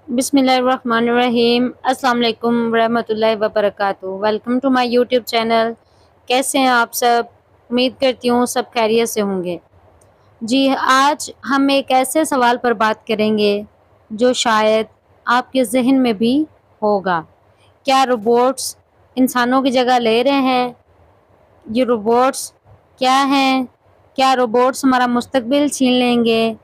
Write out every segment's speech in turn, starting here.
बिस्मिल्लाहिर्रहमानिर्रहीम। अस्सलाम वालेकुम रहमतुल्लाहि व बरकातुहू। Welcome to my YouTube channel. कैसे हैं आप सब? उम्मीद करती हूँ सब खैरियत से होंगे। जी, आज हम एक ऐसे सवाल पर बात करेंगे जो शायद आपके ज़हन में भी होगा। क्या रोबोट्स इंसानों की जगह ले रहे हैं? ये रोबोट्स क्या हैं? क्या रोबोट्स हमारा मुस्तकबिल छीन लेंगे?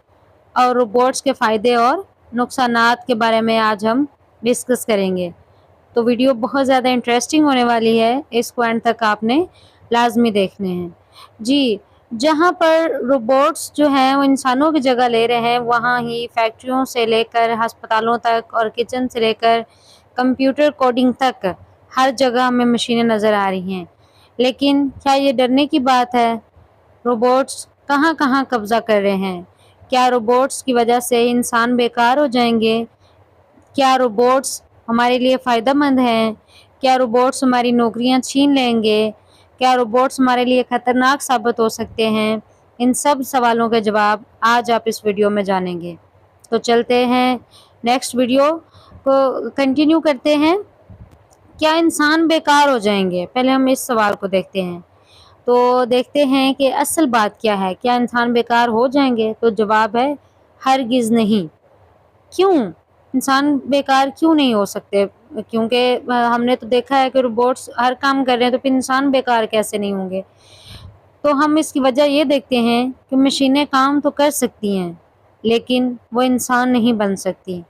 और रोबोट्स के फ़ायदे और नुकसानात के बारे में आज हम डिस्कस करेंगे। तो वीडियो बहुत ज़्यादा इंटरेस्टिंग होने वाली है, इसको एंड तक आपने लाजमी देखने हैं। जी, जहाँ पर रोबोट्स जो हैं वो इंसानों की जगह ले रहे हैं, वहाँ ही फैक्ट्रियों से लेकर अस्पतालों तक और किचन से लेकर कंप्यूटर कोडिंग तक हर जगह हमें मशीनें नज़र आ रही हैं। लेकिन क्या ये डरने की बात है? रोबोट्स कहाँ कहाँ कब्ज़ा कर रहे हैं? क्या रोबोट्स की वजह से इंसान बेकार हो जाएंगे? क्या रोबोट्स हमारे लिए फ़ायदेमंद हैं? क्या रोबोट्स हमारी नौकरियां छीन लेंगे? क्या रोबोट्स हमारे लिए ख़तरनाक साबित हो सकते हैं? इन सब सवालों के जवाब आज आप इस वीडियो में जानेंगे। तो चलते हैं नेक्स्ट वीडियो को कंटिन्यू करते हैं। क्या इंसान बेकार हो जाएंगे? पहले हम इस सवाल को देखते हैं। तो देखते हैं कि असल बात क्या है। क्या इंसान बेकार हो जाएंगे? तो जवाब है हरगिज़ नहीं। क्यों? इंसान बेकार क्यों नहीं हो सकते? क्योंकि हमने तो देखा है कि रोबोट्स हर काम कर रहे हैं, तो फिर इंसान बेकार कैसे नहीं होंगे? तो हम इसकी वजह ये देखते हैं कि मशीनें काम तो कर सकती हैं, लेकिन वो इंसान नहीं बन सकती।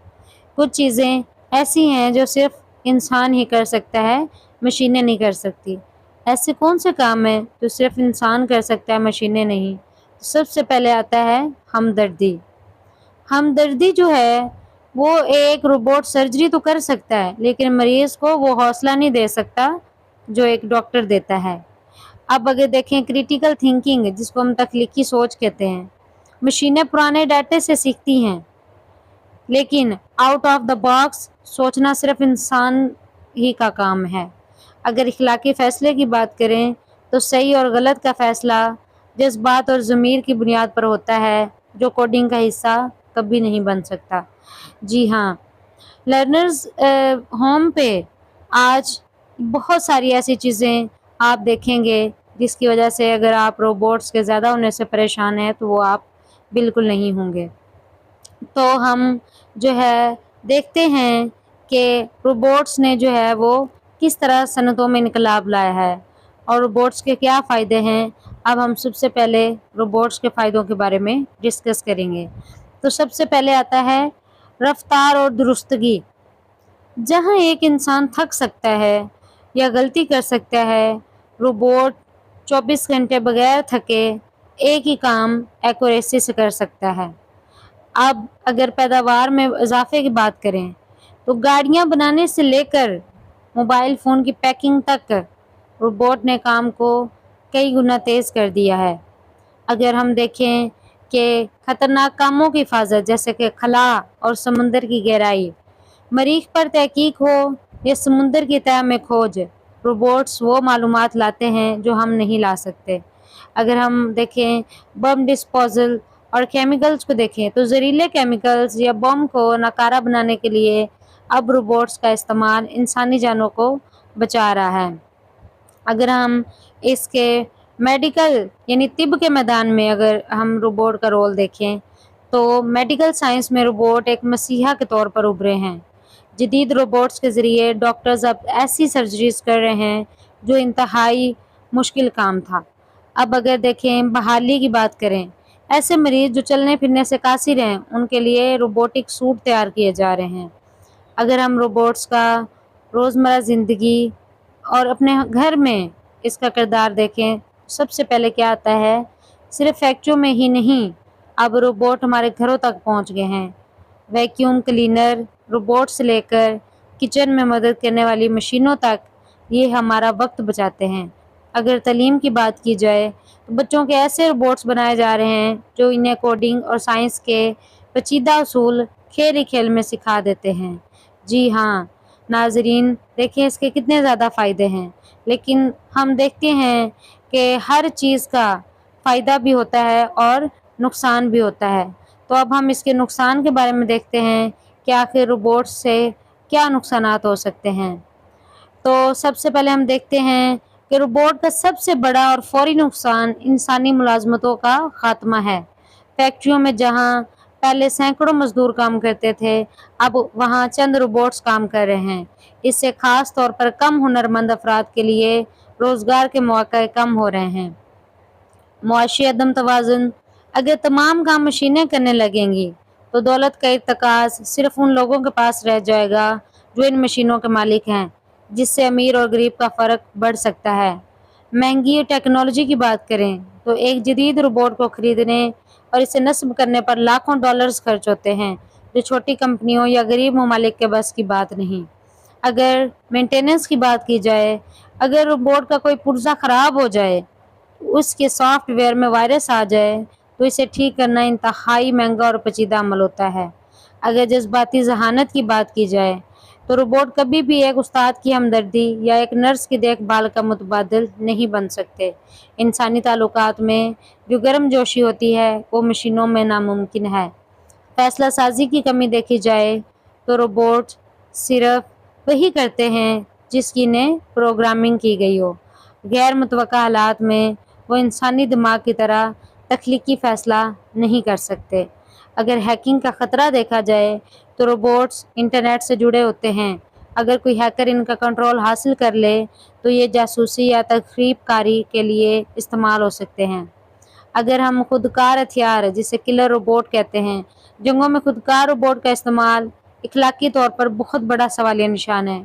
कुछ चीज़ें ऐसी हैं जो सिर्फ इंसान ही कर सकता है, मशीनें नहीं कर सकती। ऐसे कौन से काम हैं जो सिर्फ इंसान कर सकता है, मशीनें नहीं? तो सबसे पहले आता है हमदर्दी। हमदर्दी जो है वो एक रोबोट सर्जरी तो कर सकता है, लेकिन मरीज़ को वो हौसला नहीं दे सकता जो एक डॉक्टर देता है। अब अगर देखें क्रिटिकल थिंकिंग, जिसको हम तख्लीकी सोच कहते हैं, मशीनें पुराने डाटे से सीखती हैं, लेकिन आउट ऑफ द बॉक्स सोचना सिर्फ इंसान ही का काम है। अगर इखलाकी फ़ैसले की बात करें तो सही और गलत का फ़ैसला जज्बात और ज़मीर की बुनियाद पर होता है, जो कोडिंग का हिस्सा कभी नहीं बन सकता। जी हाँ, लर्नर्स होम पे आज बहुत सारी ऐसी चीज़ें आप देखेंगे जिसकी वजह से अगर आप रोबोट्स के ज़्यादा होने से परेशान हैं तो वो आप बिल्कुल नहीं होंगे। तो हम जो है देखते हैं कि रोबोट्स ने जो है वो किस तरह सनतों में इनकलाब लाया है और रोबोट्स के क्या फ़ायदे हैं। अब हम सबसे पहले रोबोट्स के फ़ायदों के बारे में डिस्कस करेंगे। तो सबसे पहले आता है रफ्तार और दुरुस्तगी। जहाँ एक इंसान थक सकता है या गलती कर सकता है, रोबोट 24 घंटे बगैर थके एक ही काम एक्यूरेसी से कर सकता है। अब अगर पैदावार में इजाफे की बात करें तो गाड़ियाँ बनाने से लेकर मोबाइल फ़ोन की पैकिंग तक रोबोट ने काम को कई गुना तेज़ कर दिया है। अगर हम देखें कि ख़तरनाक कामों की हिफाजत, जैसे कि खला और समुंदर की गहराई, मरीख पर तहकीक हो या समुंदर की तह में खोज, रोबोट्स वो मालूमात लाते हैं जो हम नहीं ला सकते। अगर हम देखें बम डिस्पोजल और केमिकल्स को देखें तो जहरीले केमिकल्स या बम को नाकारा बनाने के लिए अब रोबोट्स का इस्तेमाल इंसानी जानों को बचा रहा है। अगर हम इसके मेडिकल यानी तिब के मैदान में अगर हम रोबोट का रोल देखें तो मेडिकल साइंस में रोबोट एक मसीहा के तौर पर उभरे हैं। जदीद रोबोट्स के ज़रिए डॉक्टर्स अब ऐसी सर्जरीज कर रहे हैं जो इंतहाई मुश्किल काम था। अब अगर देखें बहाली की बात करें, ऐसे मरीज़ जो चलने फिरने से कासिर हैं उनके लिए रोबोटिक सूट तैयार किए जा रहे हैं। अगर हम रोबोट्स का रोज़मर्रा ज़िंदगी और अपने घर में इसका किरदार देखें, सबसे पहले क्या आता है, सिर्फ फैक्ट्रियों में ही नहीं, अब रोबोट हमारे घरों तक पहुंच गए हैं। वैक्यूम क्लीनर रोबोट से लेकर किचन में मदद करने वाली मशीनों तक, ये हमारा वक्त बचाते हैं। अगर तालीम की बात की जाए तो बच्चों के ऐसे रोबोट्स बनाए जा रहे हैं जो इन्हें कोडिंग और साइंस के पेचीदा उसूल खेल ही खेल में सिखा देते हैं। जी हाँ नाजरीन, देखें इसके कितने ज़्यादा फ़ायदे हैं, लेकिन हम देखते हैं कि हर चीज़ का फ़ायदा भी होता है और नुकसान भी होता है। तो अब हम इसके नुकसान के बारे में देखते हैं कि आखिर रोबोट से क्या नुकसानात हो सकते हैं। तो सबसे पहले हम देखते हैं कि रोबोट का सबसे बड़ा और फौरी नुकसान इंसानी मुलाजमतों का खात्मा है। फैक्ट्रियों में जहां पहले सैकड़ों मजदूर काम करते थे, अब वहां चंद रोबोट्स काम कर रहे हैं। इससे खास तौर पर कम हुनरमंद अफराद के लिए रोजगार के मौके कम हो रहे हैं। मुआशी अदम तवाज़ुन, अगर तमाम काम मशीनें करने लगेंगी तो दौलत का इर्तिकाज़ सिर्फ उन लोगों के पास रह जाएगा जो इन मशीनों के मालिक हैं, जिससे अमीर और गरीब का फ़र्क बढ़ सकता है। महंगी टेक्नोलॉजी की बात करें तो एक जदीद रोबोट को खरीदने और इसे नस्ब करने पर लाखों डॉलर्स खर्च होते हैं, जो छोटी कंपनियों या गरीब ममालिक के बस की बात नहीं। अगर मेंटेनेंस की बात की जाए, अगर रोबोट का कोई पुर्जा ख़राब हो जाए, उसके सॉफ्टवेयर में वायरस आ जाए, तो इसे ठीक करना इंतहाई महंगा और पेचीदा अमल होता है। अगर जज्बाती ज़हानत की बात की जाए, तो रोबोट कभी भी एक उस्ताद की हमदर्दी या एक नर्स की देखभाल का मुतबादिल नहीं बन सकते। इंसानी ताल्लुकात में जो गर्मजोशी होती है, वो मशीनों में नामुमकिन है। फैसला साजी की कमी देखी जाए, तो रोबोट सिर्फ वही करते हैं जिसकी इन्हें प्रोग्रामिंग की गई हो। गैर मुतवक्का हालात में वो इंसानी दिमाग की तरह तख्लीकी फ़ैसला नहीं कर सकते। अगर हैकिंग का ख़तरा देखा जाए, तो रोबोट्स इंटरनेट से जुड़े होते हैं। अगर कोई हैकर इनका कंट्रोल हासिल कर ले, तो ये जासूसी या तख़रीब कारी के लिए इस्तेमाल हो सकते हैं। अगर हम खुदकार हथियार, जिसे किलर रोबोट कहते हैं, जंगों में खुदकार रोबोट का इस्तेमाल इखलाकी तौर पर बहुत बड़ा सवालिया निशान है।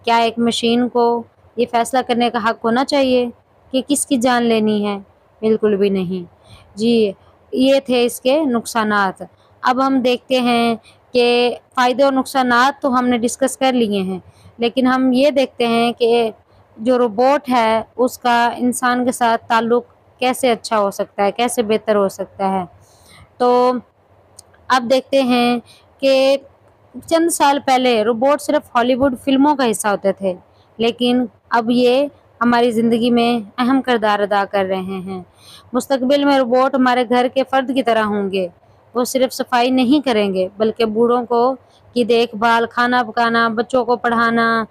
क्या एक मशीन को ये फैसला करने का हक होना चाहिए कि किसकी जान लेनी है? बिल्कुल भी नहीं। जी, ये थे इसके नुकसानात। अब हम देखते हैं कि फ़ायदे और नुकसानात तो हमने डिस्कस कर लिए हैं, लेकिन हम ये देखते हैं कि जो रोबोट है उसका इंसान के साथ ताल्लुक़ कैसे अच्छा हो सकता है, कैसे बेहतर हो सकता है। तो अब देखते हैं कि चंद साल पहले रोबोट सिर्फ हॉलीवुड फ़िल्मों का हिस्सा होते थे, लेकिन अब ये हमारी ज़िंदगी में अहम किरदार अदा कर रहे हैं। मुस्तकबिल में रोबोट हमारे घर के फ़र्द की तरह होंगे। वो सिर्फ सफाई नहीं करेंगे, बल्कि बूढ़ों को की देखभाल, खाना पकाना, बच्चों को पढ़ाना।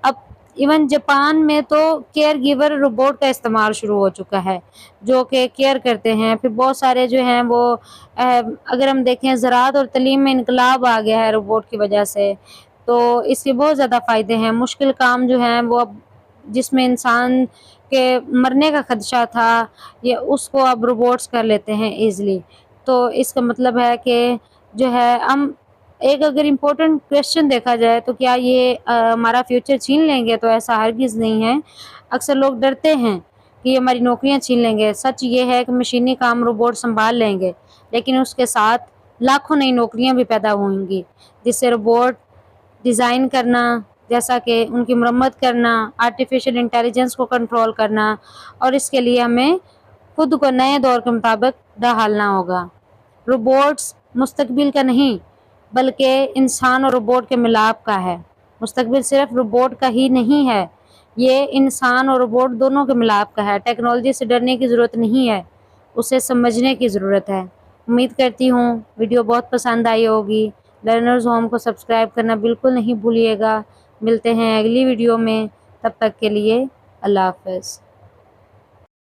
अब इवन जापान में तो केयर गिवर रोबोट का इस्तेमाल शुरू हो चुका है, जो कि केयर करते हैं। फिर बहुत सारे जो हैं वो अगर हम देखें ज़राअत और तालीम में इनकलाब आ गया है रोबोट की वजह से, तो इसके बहुत ज़्यादा फ़ायदे हैं। मुश्किल काम जो हैं वो अब जिसमें इंसान के मरने का खदशा था, ये उसको अब रोबोट्स कर लेते हैं ईज़िली। तो इसका मतलब है कि जो है हम एक अगर इम्पोर्टेंट क्वेश्चन देखा जाए तो क्या ये हमारा फ्यूचर छीन लेंगे? तो ऐसा हरगिज़ नहीं है। अक्सर लोग डरते हैं कि ये हमारी नौकरियाँ छीन लेंगे। सच ये है कि मशीनी काम रोबोट सँभाल लेंगे, लेकिन उसके साथ लाखों नई नौकरियाँ भी पैदा होंगी, जिससे रोबोट डिज़ाइन करना, जैसा कि उनकी मरम्मत करना, आर्टिफ़िशियल इंटेलिजेंस को कंट्रोल करना, और इसके लिए हमें खुद को नए दौर के मुताबिक ढालना होगा। रोबोट्स मुस्तकबिल का नहीं, बल्कि इंसान और रोबोट के मिलाप का है। मुस्तकबिल सिर्फ रोबोट का ही नहीं है, ये इंसान और रोबोट दोनों के मिलाप का है। टेक्नोलॉजी से डरने की ज़रूरत नहीं है, उसे समझने की ज़रूरत है। उम्मीद करती हूँ वीडियो बहुत पसंद आई होगी। लर्नर्स होम को सब्सक्राइब करना बिल्कुल नहीं भूलिएगा। मिलते हैं अगली वीडियो में, तब तक के लिए अल्लाह हाफ़िज़।